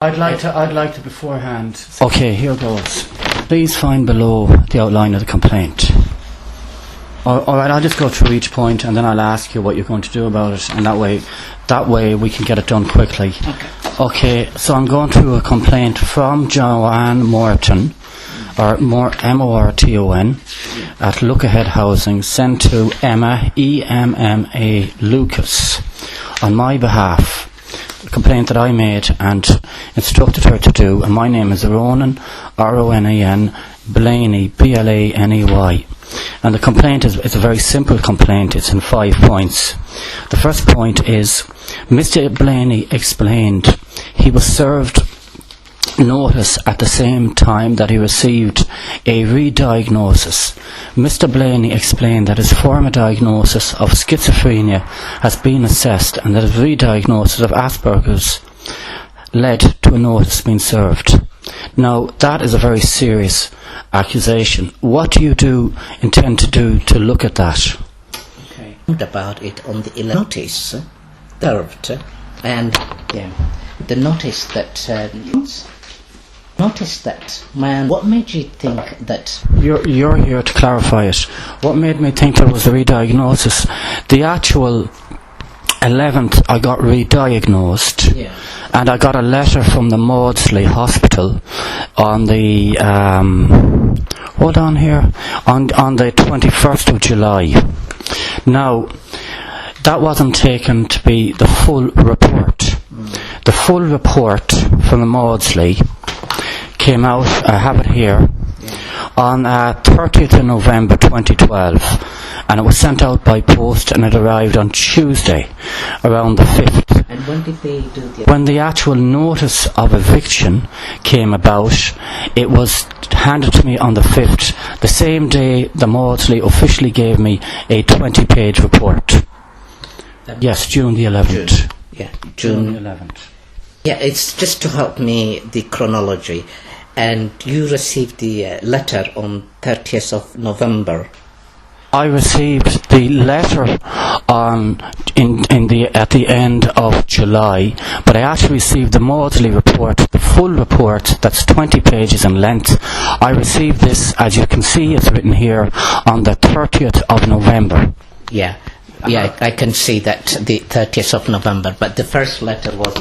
I'd like to beforehand. Okay, here goes. Please find below the outline of the complaint. All right, I'll just go through each point and then I'll ask you what you're going to do about it, and that way we can get it done quickly. Okay, so I'm going through a complaint from Joanne Morton, or Morton, at Lookahead Housing, sent to Emma, E-M-M-A, Lucas, on my behalf. A complaint that I made and instructed her to do, and my name is Ronan, R-O-N-A-N, Blaney, B-L-A-N-E-Y. And the complaint is a very simple complaint. It's in 5 points. The first point is, Mr. Blaney explained he was served notice at the same time that he received a re-diagnosis. Mr. Blaney explained that his former diagnosis of schizophrenia has been assessed and that his re-diagnosis of Asperger's led to a notice being served. Now, that is a very serious accusation. What do you intend to do to look at that? Okay. About it on the notice served, and the notice that man. What made you think that? You're here to clarify it. What made me think there was a re-diagnosis? The actual 11th, I got re-diagnosed. Yeah. And I got a letter from the Maudsley Hospital on the hold on here, on the 21st of July. Now, that wasn't taken to be the full report. The full report from the Maudsley came out, I have it here, on 30th of November 2012, and it was sent out by post, and it arrived on Tuesday around the 5th. And when did they do the... When the actual notice of eviction came about, it was handed to me on the 5th, the same day the Maudsley officially gave me a 20-page report. Yes, June the 11th. June the 11th. Yeah, it's just to help me the chronology. And you received the letter on 30th of November. I received the letter at the end of July, but I actually received the Maudsley report, the full report, that's 20 pages in length. I received this, as you can see, it's written here, on the 30th of November. Yeah, I can see that, the 30th of November, but the first letter was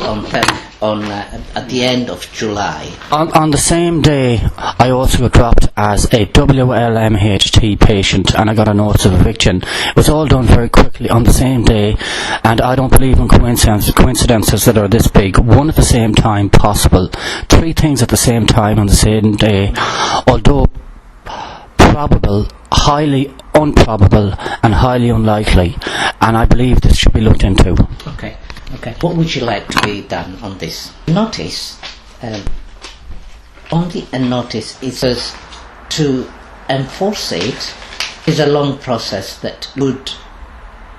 at the end of July. On the same day, I also got dropped as a WLMHT patient, and I got a notice of eviction. It was all done very quickly on the same day, and I don't believe in coincidences that are this big. One at the same time possible. 3 things at the same time on the same day, although probable, highly improbable, and highly unlikely, and I believe this should be looked into. Okay. What would you like to be done on this? Notice, only a notice, it says to enforce it is a long process that would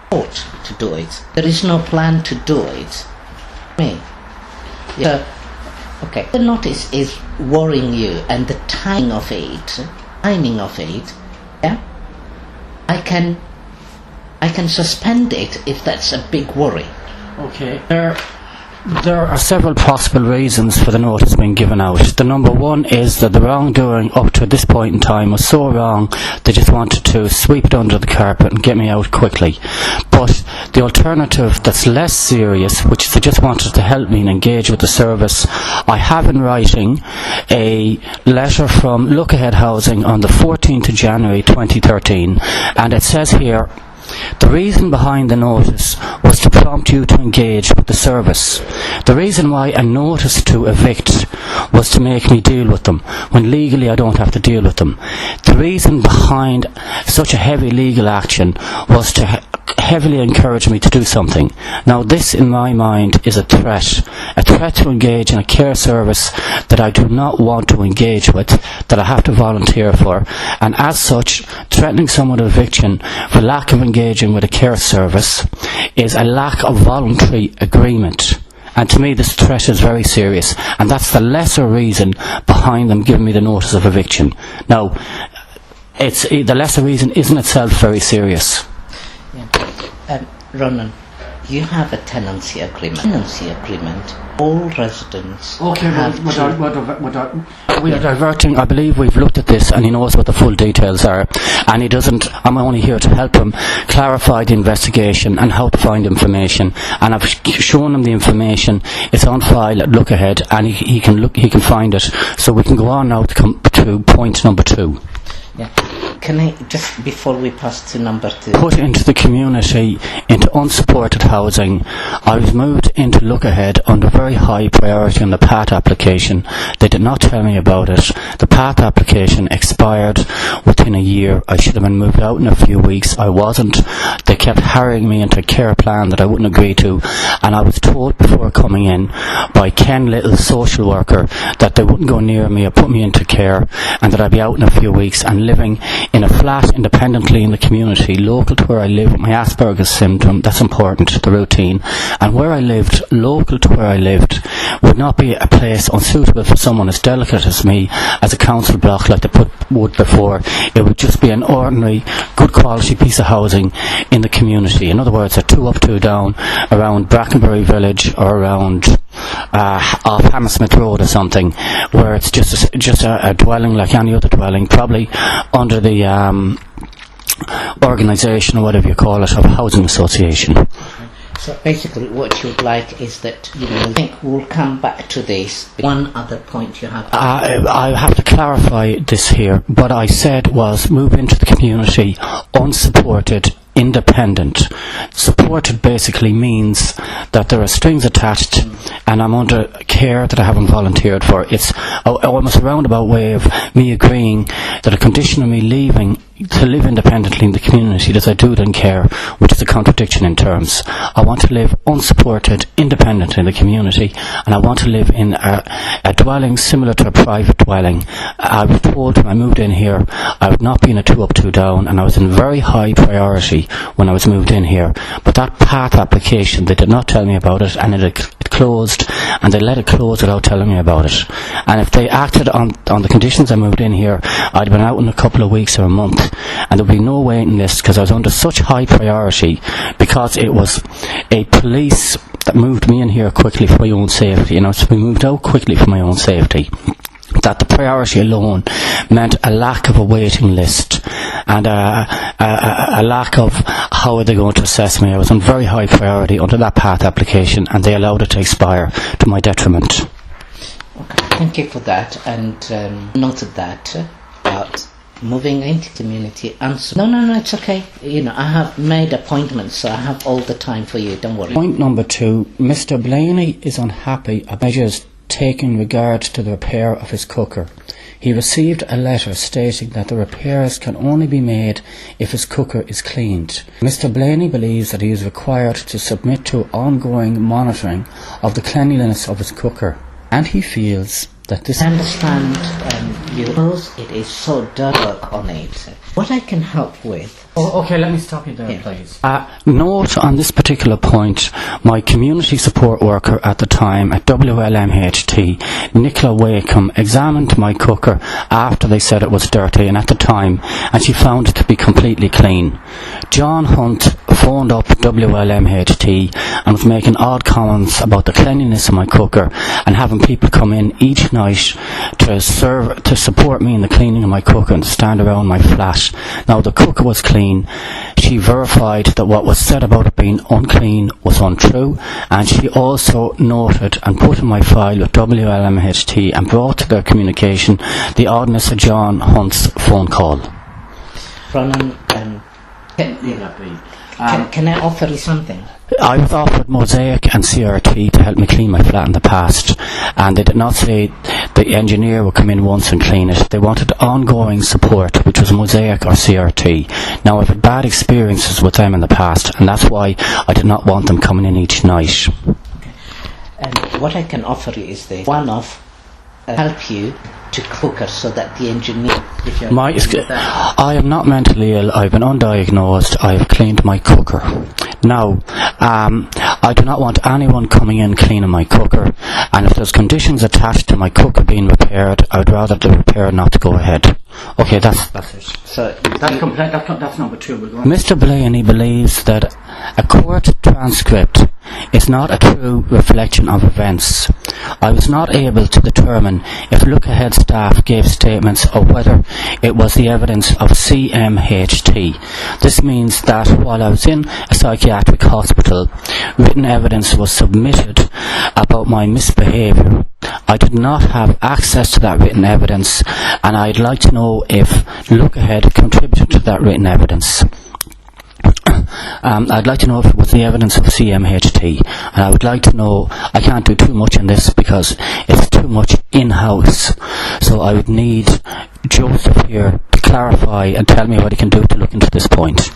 ought to do it. There is no plan to do it. So, okay, the notice is worrying you, and the timing of it, yeah? I can suspend it if that's a big worry. Okay. There are several possible reasons for the notice being given out. The number one is that the wrongdoing up to this point in time was so wrong they just wanted to sweep it under the carpet and get me out quickly. But the alternative that's less serious, which is they just wanted to help me and engage with the service, I have in writing a letter from Lookahead Housing on the 14th of January 2013, and it says here, the reason behind the notice was to prompt you to engage with the service. The reason why a notice to evict was to make me deal with them, when legally I don't have to deal with them. The reason behind such a heavy legal action was to heavily encourage me to do something. Now this, in my mind, is a threat to engage in a care service that I do not want to engage with, that I have to volunteer for, and as such, threatening someone with eviction for lack of engaging with a care service is a lack of voluntary agreement. And to me this threat is very serious, and that's the lesser reason behind them giving me the notice of eviction. Now, the lesser reason isn't itself very serious. Ronan, you have a tenancy agreement. Tenancy agreement, all residents Okay, have we are diverting. I believe we've looked at this and he knows what the full details are, and he doesn't. I'm only here to help him clarify the investigation and how to find information, and I've shown him the information. It's on file at Look Ahead, and he can find it, so we can go on now to come to point number 2. Yeah. Can I, just before we pass to number 2... Put into the community, into unsupported housing. I was moved into Look Ahead under very high priority on the PAT application. They did not tell me about it. The PAT application expired within a year. I should have been moved out in a few weeks. I wasn't. They kept harrying me into a care plan that I wouldn't agree to, and I was told before coming in by Ken Little, social worker, that they wouldn't go near me or put me into care, and that I'd be out in a few weeks and living in a flat independently in the community, local to where I live with my Asperger's syndrome. That's important, the routine. And where I lived, local to where I lived, would not be a place unsuitable for someone as delicate as me as a council block like they would before. It would just be an ordinary, good quality piece of housing in the community. In other words, a 2 up, 2 down around Brackenbury Village or around off Hammersmith Road or something, where it's just a dwelling like any other dwelling, probably under the organisation or whatever you call it of a housing association. So basically what you'd like is that, I think we'll come back to this. One other point you have. I have to clarify this here. What I said was move into the community unsupported, independent. Supported basically means that there are strings attached and I'm under care that I haven't volunteered for. It's almost a roundabout way of me agreeing that a condition of me leaving to live independently in the community does I do it in care, which is a contradiction in terms. I want to live unsupported, independent in the community, and I want to live in a dwelling similar to a private dwelling. I was told when I moved in here I would not be in a 2 up, 2 down, and I was in very high priority when I was moved in here. But that PAT application, they did not tell me about it, and it closed, and they let it close without telling me about it. And if they acted on the conditions I moved in here, I'd have been out in a couple of weeks or a month, and there would be no waiting list because I was under such high priority, because it was a police that moved me in here quickly for my own safety. So we moved out quickly for my own safety. That the priority alone meant a lack of a waiting list and a lack of how are they going to assess me. I was on very high priority under that PAT application, and they allowed it to expire to my detriment. Okay, thank you for that, and noted that about moving into community. No, it's okay. I have made appointments, so I have all the time for you. Don't worry. Point number 2: Mr. Blaney is unhappy about measures taken regard to the repair of his cooker. He received a letter stating that the repairs can only be made if his cooker is cleaned. Mr. Blaney believes that he is required to submit to ongoing monitoring of the cleanliness of his cooker, and he feels that this... I understand it is so dark on it. What I can help with... Okay, let me stop you there, please. Note on this particular point, my community support worker at the time at WLMHT, Nicolawakeham, examined my cooker after they said it was dirty, and at the time, and she found it to be completely clean. John Hunt phoned up WLMHT and was making odd comments about the cleanliness of my cooker and having people come in each night to support me in the cleaning of my cooker and to stand around my flat. Now, the cooker was clean. She verified that what was said about it being unclean was untrue, and she also noted and put in my file with WLMHT and brought to their communication the oddness of John Hunt's phone call. Ronan, can I offer you something? I was offered Mosaic and CRT to help me clean my flat in the past, and they did not say the engineer would come in once and clean it. They wanted ongoing support, which was Mosaic or CRT. Now, I've had bad experiences with them in the past, and that's why I did not want them coming in each night. Okay. And what I can offer you is the one-off help you to cooker so that the engineer... I am not mentally ill. I've been undiagnosed. I have cleaned my cooker. Now, I do not want anyone coming in cleaning my cooker, and if there's conditions attached to my cooker being repaired, I would rather the repair not to go ahead. Okay, that's it. So That's number 2. Mr. Blaney believes that a court transcript is not a true reflection of events. I was not able to determine if Look Ahead staff gave statements or whether it was the evidence of CMHT. This means that while I was in a psychiatric hospital, written evidence was submitted about my misbehaviour. I did not have access to that written evidence, and I'd like to know if Look Ahead contributed to that written evidence. I'd like to know if it was the evidence of CMHT, and I would like to know, I can't do too much in this because it's too much in-house, so I would need Yousef here to clarify and tell me what he can do to look into this point.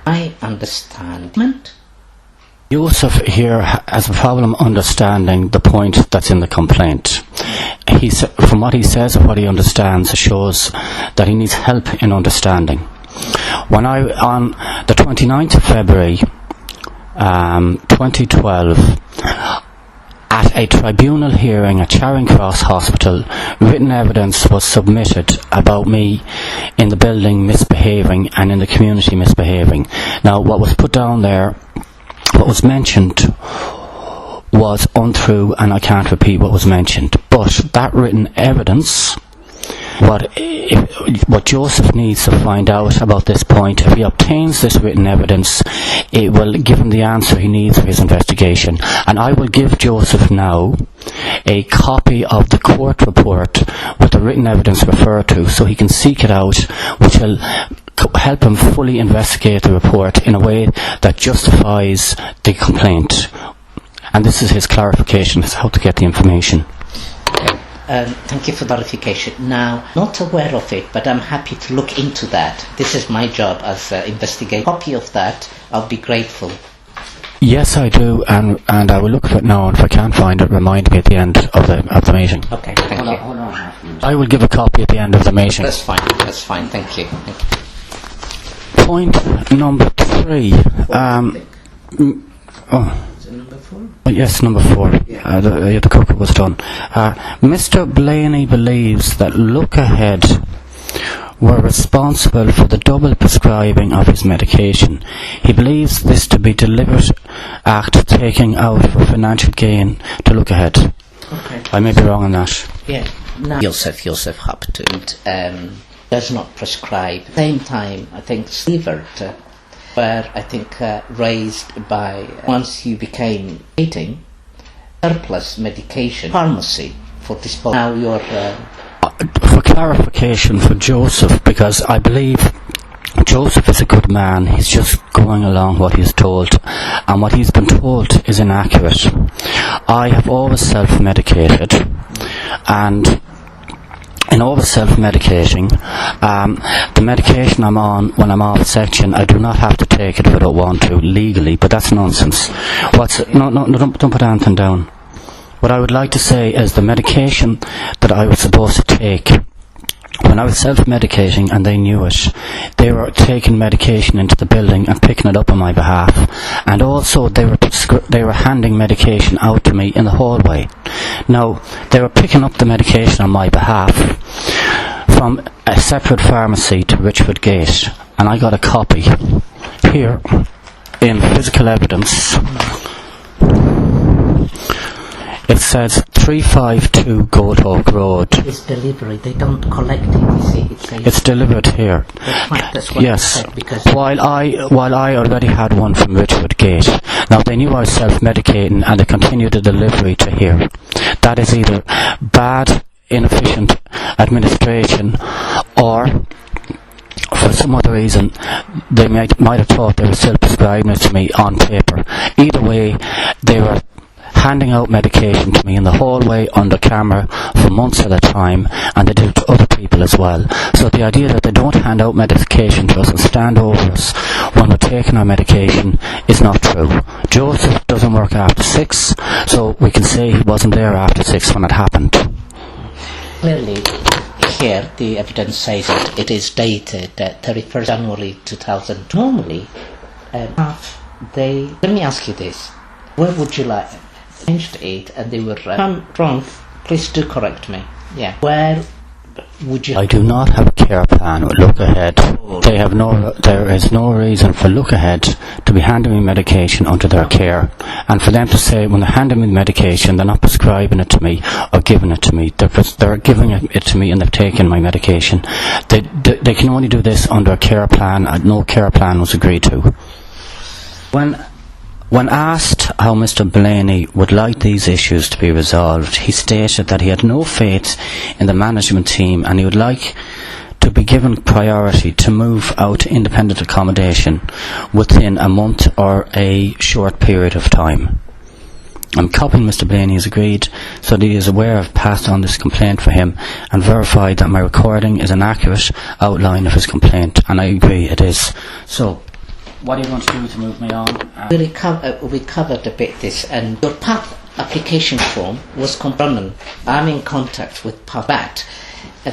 I understand. Yousef here has a problem understanding the point that's in the complaint. From what he says or what he understands, shows that he needs help in understanding. When on the 29th of February 2012, at a tribunal hearing at Charing Cross Hospital, written evidence was submitted about me in the building misbehaving and in the community misbehaving. Now, what was put down there, what was mentioned, was untrue, and I can't repeat what was mentioned. But that written evidence, what Yousef needs to find out about this point, if he obtains this written evidence, it will give him the answer he needs for his investigation. And I will give Yousef now a copy of the court report with the written evidence referred to, so he can seek it out, which will help him fully investigate the report in a way that justifies the complaint. And this is his clarification as how to get the information. Thank you for the clarification. Now, not aware of it, but I'm happy to look into that. This is my job as an investigator. Copy of that, I'll be grateful. Yes, I do, and I will look for it now, and if I can't find it, remind me at the end of the meeting. Okay, thank you. Hold on. I will give a copy at the end of the meeting. That's fine, thank you. Point number 3. Number 4? Yes, number 4. The cooker was done. Mr. Blaney believes that Look Ahead were responsible for the double prescribing of his medication. He believes this to be deliberate act taking out for financial gain to Look Ahead. Okay. I may be wrong on that. Yeah. Now, Yousef Haptund does not prescribe. Same time, I think delivered, where I think raised by once you became eating surplus medication pharmacy for disposal. Now you're for clarification for Yousef, because I believe Yousef is a good man. He's just going along what he's told, and what he's been told is inaccurate. I have always self-medicated, and in over self-medicating, the medication I'm on when I'm off section, I do not have to take it if I don't want to legally, but that's nonsense. No, don't put anything down. What I would like to say is the medication that I was supposed to take, when I was self-medicating and they knew it, they were taking medication into the building and picking it up on my behalf, and also they were handing medication out to me in the hallway. Now, they were picking up the medication on my behalf from a separate pharmacy to Richford Gate, and I got a copy here in physical evidence. It says 352 Gold Hawk Road. it's delivery. They don't collect it. You see, It's delivered here. That's what Yes. I said, because While I already had one from Richford Gate. Now they knew I was self-medicating, and they continued the delivery to here. That is either bad, inefficient administration, or for some other reason they might have thought they were still prescribing it to me on paper. Either way, they were handing out medication to me in the hallway under camera for months at a time, and they did it to other people as well. So the idea that they don't hand out medication to us and stand over us when we're taking our medication is not true. Yousef doesn't work after 6, so we can say he wasn't there after 6 when it happened. clearly here the evidence says that it is dated 31st January 2000. Normally, half let me ask you this. Where would you like changed it and they were if I'm wrong, please do correct me. Yeah. Where would you... I do not have a care plan with Look Ahead. There is no reason for Look Ahead to be handing me medication under their care, and for them to say when they're handing me medication they're not prescribing it to me or giving it to me. They're giving it to me and they've taken my medication. They can only do this under a care plan, and no care plan was agreed to. When asked how Mr. Blaney would like these issues to be resolved, he stated that he had no faith in the management team and he would like to be given priority to move out to independent accommodation within a month or a short period of time. I'm copying Mr. Blaney as agreed, so that he is aware I've passed on this complaint for him and verified that my recording is an accurate outline of his complaint, and I agree it is. So, what are you going to do to move me on? We covered a bit this, and your PATH application form was confirmed. I'm in contact with PATH.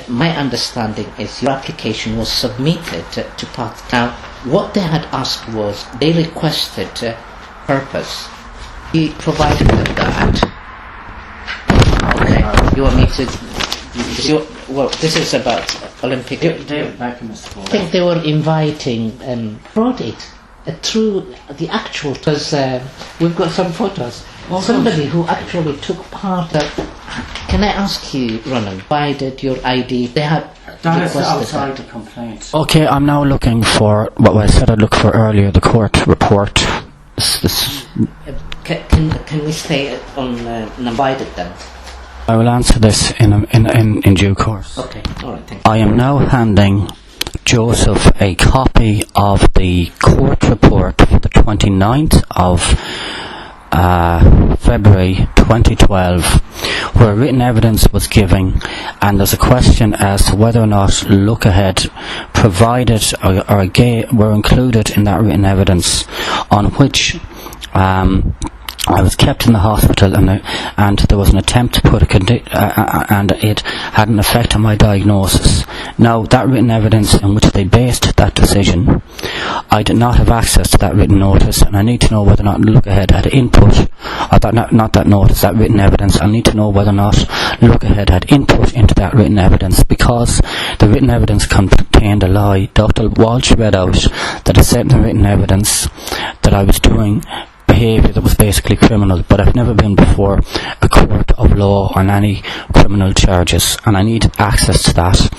My understanding is your application was submitted to PATH. Now, what they had asked was, they requested purpose. We provided them that. Okay, you want me to... Well, this is about Olympic... I think they were inviting... brought it through the actual... Because we've got some photos. Somebody who actually took part of... Can I ask you, Ronan, why did your ID... They had... That is outside the complaint. Okay, I'm now looking for what I said I'd look for earlier, the court report. Can we stay on uninvited then? I will answer this in due course. Okay, alright, thank you. I am now handing Yousef a copy of the court report for the 29th of February 2012, where written evidence was given, and there's a question as to whether or not Look Ahead provided or were included in that written evidence, on which I was kept in the hospital, and there was an attempt to put and it had an effect on my diagnosis. Now, that written evidence in which they based that decision, I did not have access to that written notice, and I need to know whether or not Look Ahead had input, or that written evidence. I need to know whether or not Look Ahead had input into that written evidence, because the written evidence contained a lie. Dr. Walsh read out that I said in the written evidence that I was doing behaviour that was basically criminal, but I've never been before a court of law on any criminal charges, and I need access to that.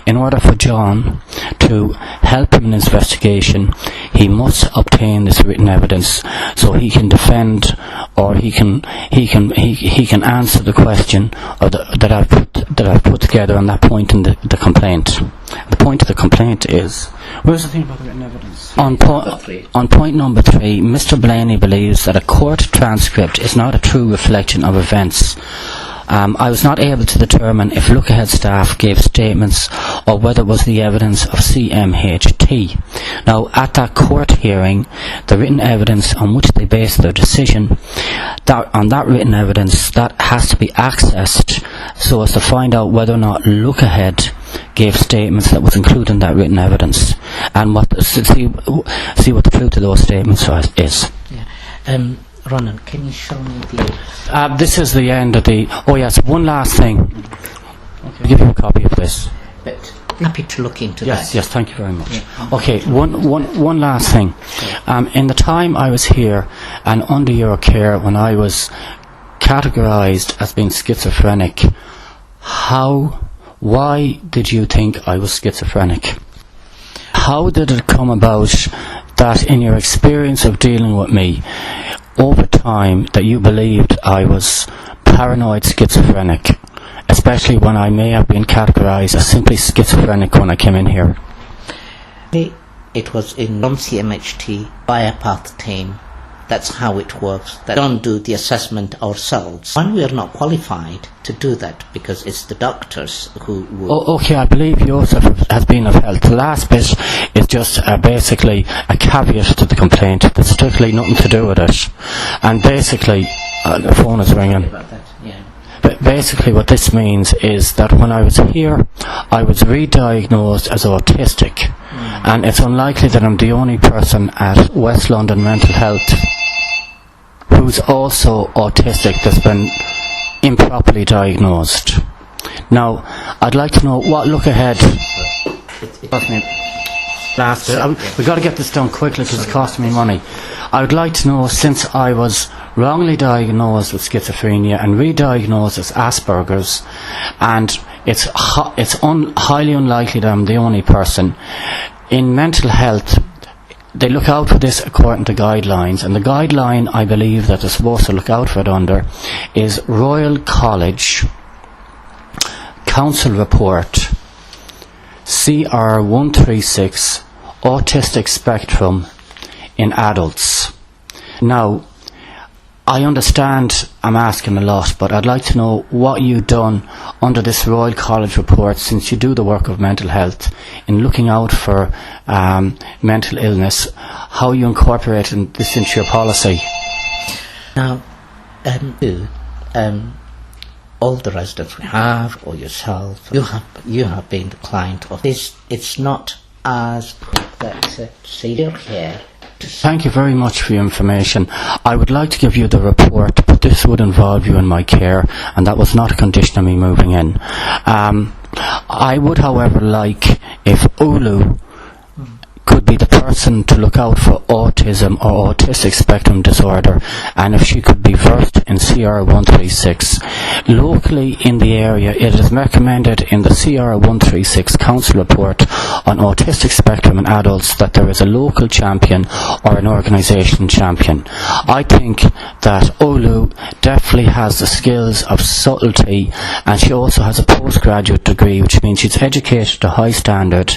In order for John to help him in his investigation, he must obtain this written evidence so he can defend, or he can answer the question that I've put together on that point in the complaint. The point of the complaint is... Where's the thing about the written evidence? On point number 3, Mr. Blaney believes that a court transcript is not a true reflection of events. I was not able to determine if Look Ahead staff gave statements or whether it was the evidence of CMHT. Now, at that court hearing, the written evidence on which they based their decision, on that written evidence, that has to be accessed so as to find out whether or not Look Ahead gave statements that was included in that written evidence, and see what the truth of those statements is. Yeah. Ronan, can you show me the... this is the end of the... Oh yes, one last thing. Okay. I'll give you a copy of this. But happy to look into that. Yes, thank you very much. Yeah. Okay, one last thing. In the time I was here and under your care, when I was categorised as being schizophrenic, why did you think I was schizophrenic? How did it come about that in your experience of dealing with me over time that you believed I was paranoid schizophrenic, especially when I may have been categorised as simply schizophrenic when I came in here? It was in non-CMHT by a PATH team. That's how it works. They don't do the assessment ourselves. One, we are not qualified to do that because it's the doctors who would... Okay, I believe Yousef has been of help. The last bit is just basically a caveat to the complaint. There's strictly nothing to do with it. And basically, the phone is ringing. But basically what this means is that when I was here, I was re-diagnosed as autistic. and it's unlikely that I'm the only person at West London Mental Health who's also autistic that's been improperly diagnosed. Now, I'd like to know what look ahead. We've got to get this done quickly because it's costing me money. I would like to know, since I was wrongly diagnosed with schizophrenia and re-diagnosed as Asperger's, and it's highly unlikely that I'm the only person, in mental health they look out for this according to guidelines, and the guideline I believe that they're supposed to look out for it under is Royal College Council Report CR136 Autistic Spectrum in Adults. Now, I understand I'm asking a lot, but I'd like to know what you've done under this Royal College report, since you do the work of mental health, in looking out for mental illness, how you incorporated this into your policy. Now, all the residents we have, or yourself, you have been the client of this. It's not as that severe here. Thank you very much for your information. I would like to give you the report, but this would involve you in my care, and that was not a condition of me moving in. I would, however, like if Olu could be the person to look out for autism or autistic spectrum disorder, and if she could be versed in CR136. Locally in the area, it is recommended in the CR136 Council Report on Autistic Spectrum in Adults that there is a local champion or an organisation champion. I think that Olu definitely has the skills of subtlety, and she also has a postgraduate degree, which means she's educated to high standard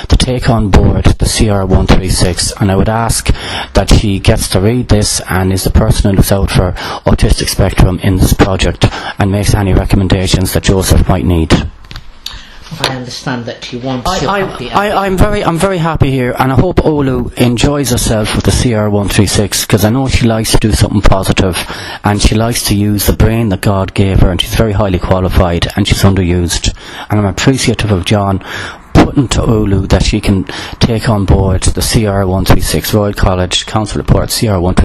to take on board the CR136, and I would ask that she gets to read this and is the person who looks out for autistic spectrum in this project and makes any recommendations that Yousef might need. I understand that you want to I'm very happy here, and I hope Olu enjoys herself with the CR136, because I know she likes to do something positive, and she likes to use the brain that God gave her, and she's very highly qualified, and she's underused. And I'm appreciative of John putting to Olu that she can take on board the CR136 Royal College Council Report CR136.